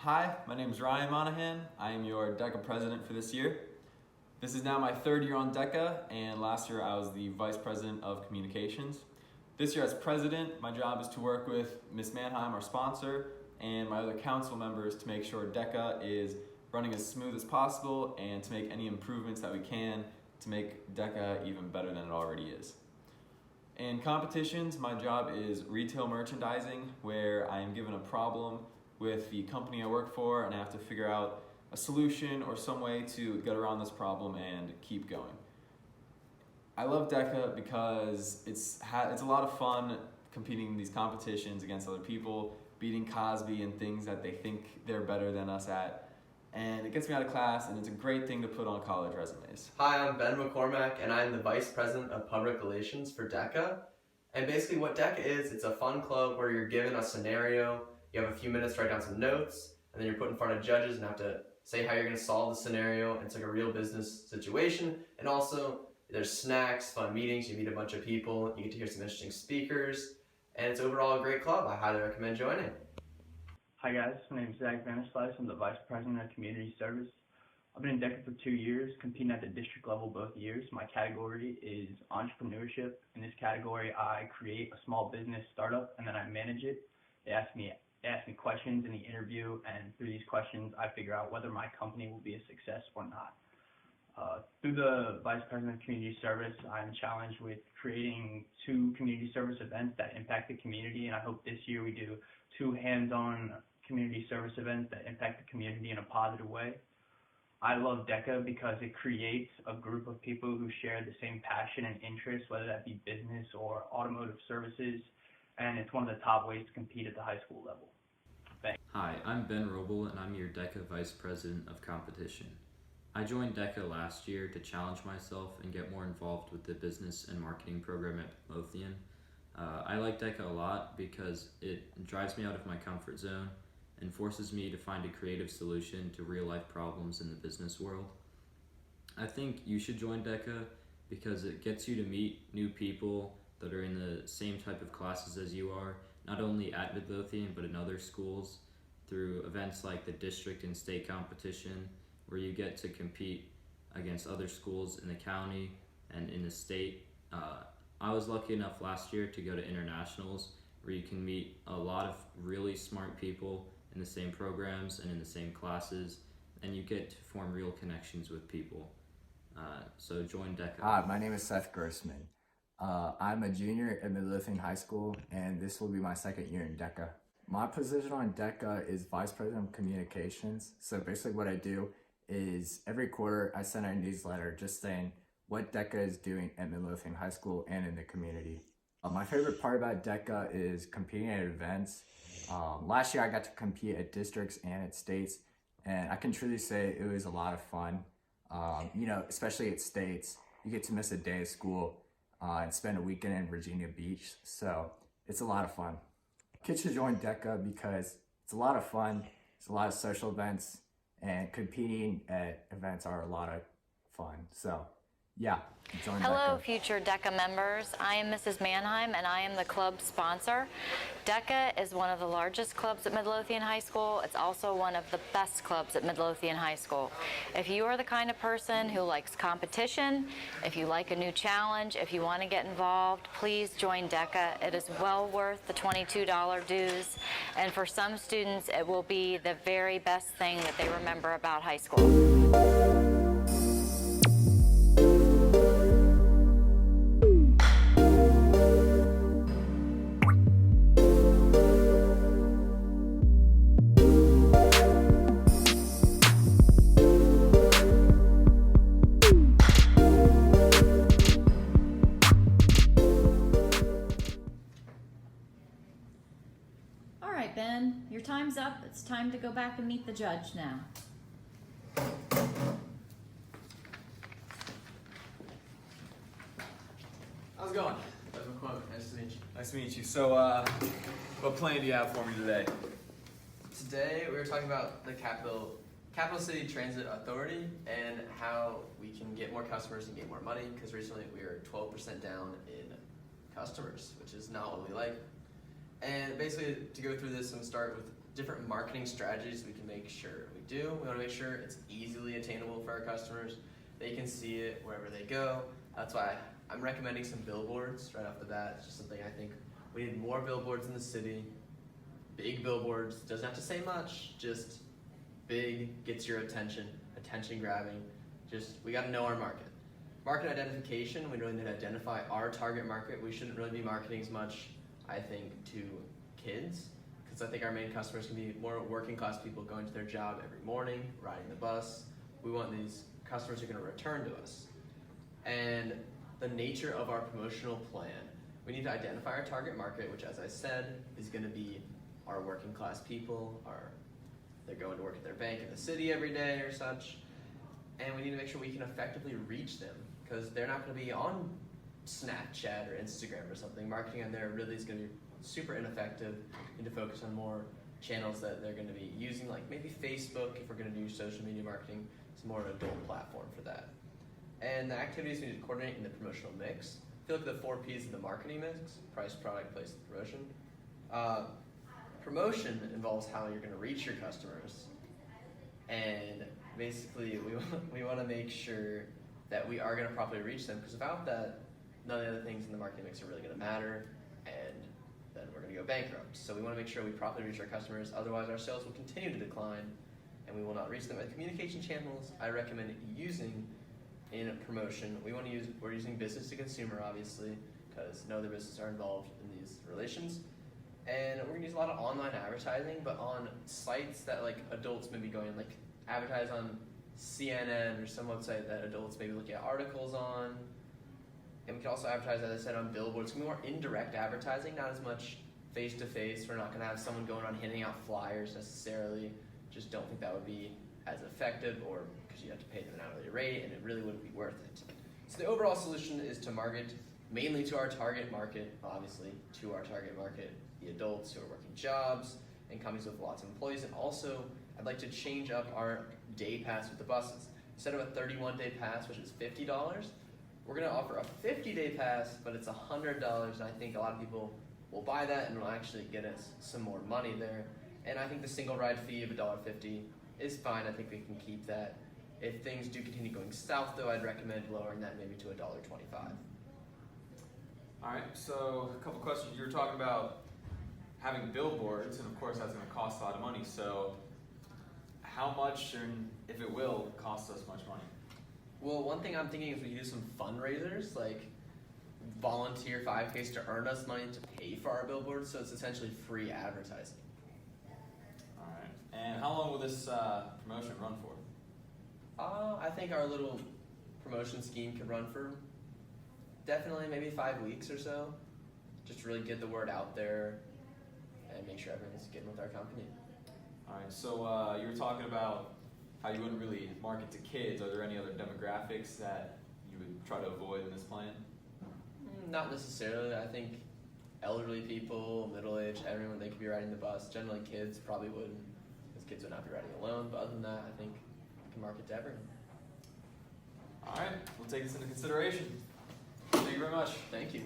Hi, my name is Ryan Monahan. I am your DECA president for this year. This is now my third year on DECA, and last year I was the vice president of communications. This year as president, my job is to work with Ms. Mannheim, our sponsor, and my other council members to make sure DECA is running as smooth as possible and to make any improvements that we can to make DECA even better than it already is. In competitions, my job is retail merchandising, where I am given a problem with the company I work for and I have to figure out a solution or some way to get around this problem and keep going. I love DECA because it's a lot of fun competing in these competitions against other people, beating Cosby and things that they think they're better than us at. And it gets me out of class, and it's a great thing to put on college resumes. Hi, I'm Ben McCormack, and I'm the Vice President of Public Relations for DECA. And basically what DECA is, it's a fun club where you're given a scenario, you have a few minutes to write down some notes, and then you're put in front of judges and have to say how you're going to solve the scenario. It's like a real business situation. And also, there's snacks, fun meetings, you meet a bunch of people, you get to hear some interesting speakers, and it's overall a great club. I highly recommend joining. Hi guys, my name is Zach Vanislice. I'm the Vice President of Community Service. I've been in DECA for 2 years, competing at the district level both years. My category is entrepreneurship. In this category, I create a small business startup and then I manage it. They ask me questions in the interview, and through these questions, I figure out whether my company will be a success or not. Through the Vice President of Community Service, I'm challenged with creating 2 community service events that impact the community, and I hope this year we do 2 hands-on community service events that impact the community in a positive way. I love DECA because it creates a group of people who share the same passion and interest, whether that be business or automotive services, and it's one of the top ways to compete at the high school level. Thanks. Hi, I'm Ben Roble, and I'm your DECA Vice President of Competition. I joined DECA last year to challenge myself and get more involved with the business and marketing program at Midlothian. I like DECA a lot because it drives me out of my comfort zone and forces me to find a creative solution to real-life problems in the business world. I think you should join DECA because it gets you to meet new people that are in the same type of classes as you are, not only at Midlothian but in other schools, through events like the district and state competition, where you get to compete against other schools in the county and in the state. I was lucky enough last year to go to internationals, where you can meet a lot of really smart people in the same programs and in the same classes, and you get to form real connections with people. So join DECA. Hi, my name is Seth Grossman. I'm a junior at Midlothian High School, and this will be my second year in DECA. My position on DECA is Vice President of Communications. So basically what I do is every quarter I send out a newsletter just saying what DECA is doing at Midlothian High School and in the community. My favorite part about DECA is competing at events. Last year I got to compete at districts and at states, and I can truly say it was a lot of fun. Especially at states, you get to miss a day of school and spend a weekend in Virginia Beach, so it's a lot of fun. Kids should join DECA because it's a lot of fun, it's a lot of social events, and competing at events are a lot of fun. So yeah, join Hello, DECA. future DECA members. I am Mrs. Mannheim, and I am the club sponsor. DECA is one of the largest clubs at Midlothian High School. It's also one of the best clubs at Midlothian High School. If you are the kind of person who likes competition, if you like a new challenge, if you want to get involved, please join DECA. It is well worth the $22 dues, and for some students, it will be the very best thing that they remember about high school. All right, Ben, your time's up. It's time to go back and meet the judge now. How's it going? Nice to meet you. Nice to meet you. So, what plan do you have for me today? Today we were talking about the Capital City Transit Authority and how we can get more customers and get more money, because recently we are 12% down in customers, which is not what we like. And basically, to go through this, I'm gonna start with different marketing strategies we can make sure we do. We want to make sure it's easily attainable for our customers. They can see it wherever they go. That's why I'm recommending some billboards right off the bat. It's just something I think we need more billboards in the city. Big billboards, doesn't have to say much, just big, gets your attention, attention grabbing. Just, we gotta know our market. Market identification, we really need to identify our target market. We shouldn't really be marketing as much, I think, to kids, because I think our main customers can be more working class people going to their job every morning, riding the bus. We want these customers who are gonna return to us. And the nature of our promotional plan, we need to identify our target market, which, as I said, is gonna be our working class people, they're going to work at their bank in the city every day or such, and we need to make sure we can effectively reach them, because they're not going to be on Snapchat or Instagram or something. Marketing on there really is going to be super ineffective. We need to focus on more channels that they're going to be using, like maybe Facebook if we're going to do social media marketing. It's more an adult platform for that. And the activities we need to coordinate in the promotional mix. I feel like the 4 P's of the marketing mix: price, product, place, and promotion. Promotion involves how you're going to reach your customers, and basically we want to make sure that we are going to properly reach them, because without that, none of the other things in the marketing mix are really going to matter, and then we're going to go bankrupt. So we want to make sure we properly reach our customers, otherwise our sales will continue to decline and we will not reach them. The communication channels I recommend using in promotion, we're using business to consumer, obviously, because no other businesses are involved in these relations. And we're gonna use a lot of online advertising, but on sites that like adults may be going, like advertise on CNN or some website that adults maybe look at articles on. And we can also advertise, as I said, on billboards. It's gonna be more indirect advertising, not as much face-to-face. We're not gonna have someone going on handing out flyers necessarily. Just don't think that would be as effective, or because you have to pay them an hourly rate and it really wouldn't be worth it. So the overall solution is to market mainly to our target market, obviously, to our target market, the adults who are working jobs and companies with lots of employees. And also, I'd like to change up our day pass with the buses. Instead of a 31-day pass, which is $50, we're gonna offer a 50-day pass, but it's $100, and I think a lot of people will buy that and will actually get us some more money there. And I think the single ride fee of $1.50 is fine. I think we can keep that. If things do continue going south, though, I'd recommend lowering that maybe to $1.25. All right, so a couple questions. You were talking about having billboards, and of course that's going to cost a lot of money. So how much, and if it will, cost us much money? Well, one thing I'm thinking is we do some fundraisers, like volunteer 5Ks to earn us money to pay for our billboards, so it's essentially free advertising. All right, and how long will this promotion run for? I think our little promotion scheme could run for definitely maybe 5 weeks or so. Just to really get the word out there and make sure everyone's getting with our company. All right, so you were talking about how you wouldn't really market to kids. Are there any other demographics that you would try to avoid in this plan? Not necessarily. I think elderly people, middle-aged, everyone, they could be riding the bus. Generally kids probably wouldn't, because kids would not be riding alone. But other than that, I think we can market to everyone. All right, we'll take this into consideration. Thank you very much. Thank you.